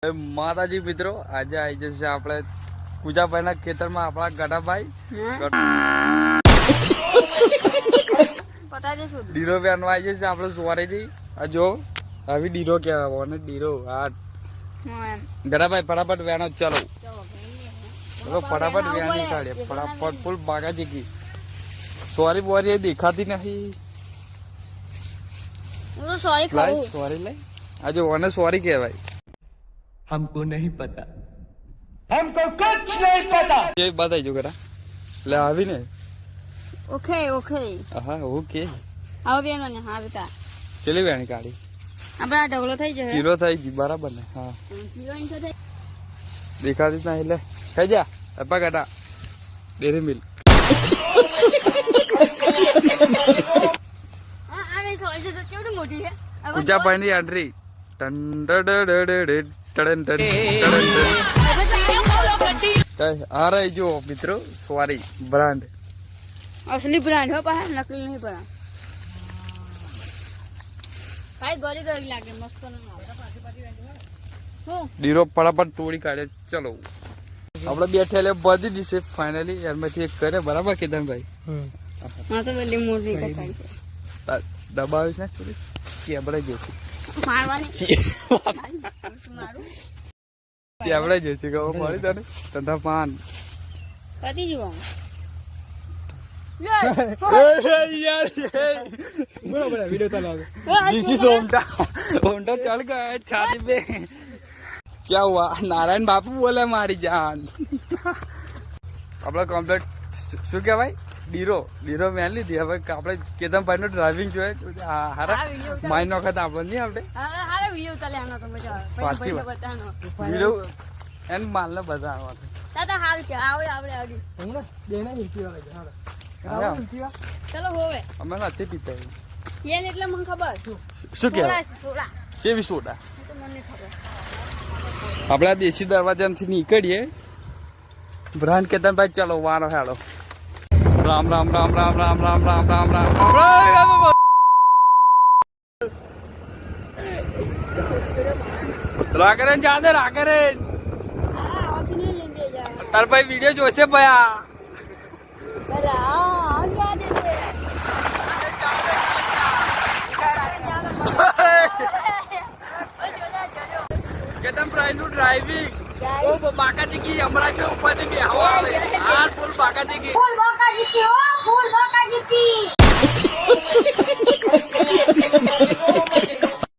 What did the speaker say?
માતાજી મિત્રો આજે આવી જશે આપણે પૂજાભાઈ ના ખેતરમાં આપણા ગઢાભાઈ ડીરો બેનો આવી જશે આપણે સોરેથી આ જો આવી ડીરો કહેવાય ડીરો હા ગઢાભાઈ ફટાફટ વેણો ચલો ચલો ફટાફટ વેણી કાઢીએ ફટાફટ ફૂલ બાગાજી કી સોરી બોરી દેખાતી નહીં સોરી લઈ આજે ઓને સોરી કહેવાય हमको नहीं पता हमको कुछ नहीं पता ये बताई जो करा ले आवी ने ओके ओके હા ઓકે આવ બેનો ને હા બેટા ચલી વેણી કાઢી આપડા ઢગલો થઈ જશે કિલો થઈ ગઈ બરાબર ને હા કિલો ઇંચ થઈ દેખાતી જ નહીં લે ખાઈ જા અપા કાટા ડેરી મિલ્ક હા આવે થોડી છે તો કેવડી મોટી છે પૂજાભાઈ ની એન્ટ્રી આ રહી જો મિત્રો સોરી બ્રાન્ડ असली ब्रांड हो पाहा नकली नहीं पड़ा भाई गोरी गोरी लागे मस्त हो ડીરો ફટાફટ તોડી કાઢે ચલો આપણે બેઠે એટલે બધી દિશે ફાઇનલી એમાંથી એક કરે બરાબર કેતનભાઈ હા તો બધી મોટી કકાઈ છે દબાવીશ ને થોડી ચેબડે જશે મારવાની મારું ચેબડે જશે કે મળી તને તંધા પાન કદી જીવો बराबर वीडियो चला दिस ओंटा चल गए छाती पे क्या हुआ नारायण बापू बोले मारी जान આપડે કમ્પ્લીટ શું કહેવાય ડીરો મેન લીધી હવે આપણે કેતનભાઈ નું ડ્રાઇવિંગ જોઈએ હારા માઇન્ડ વખત આપણો નહીં આપણે હારે વિડિયો ચાલે આનો તો મજા આવે પાછી બતાનો વિડિયો એન માલ ને બતાવવા તાતા હાલ કે આવડે આવડે હમણાં બેના હિલતી આવે ચલો હોવે અમે નથી પીતા યેન એટલે મને ખબર શું કહેવાય સોડા ચેવી સોડા તો મને ખબર આપણે આ દેશી દરવાજાથી નીકળીએ બ્રાન્ડ કેતનભાઈ ચલો વારો હેડો રામ રામ રામ રામ રામ રામ રામ રામ રામ રાકરેન જાદે રાકરેન તાર ભાઈ વિડિયો જોશે ભયા કેતનભાઈ નું ડ્રાઇવિંગ ઓ બાકાજી કી હમણાં છે ઉપરથી બેહવા આવે આ ફૂલ બાકાજી કી ફૂલ બાકાજી કી ઓ ફૂલ બાકાજી કી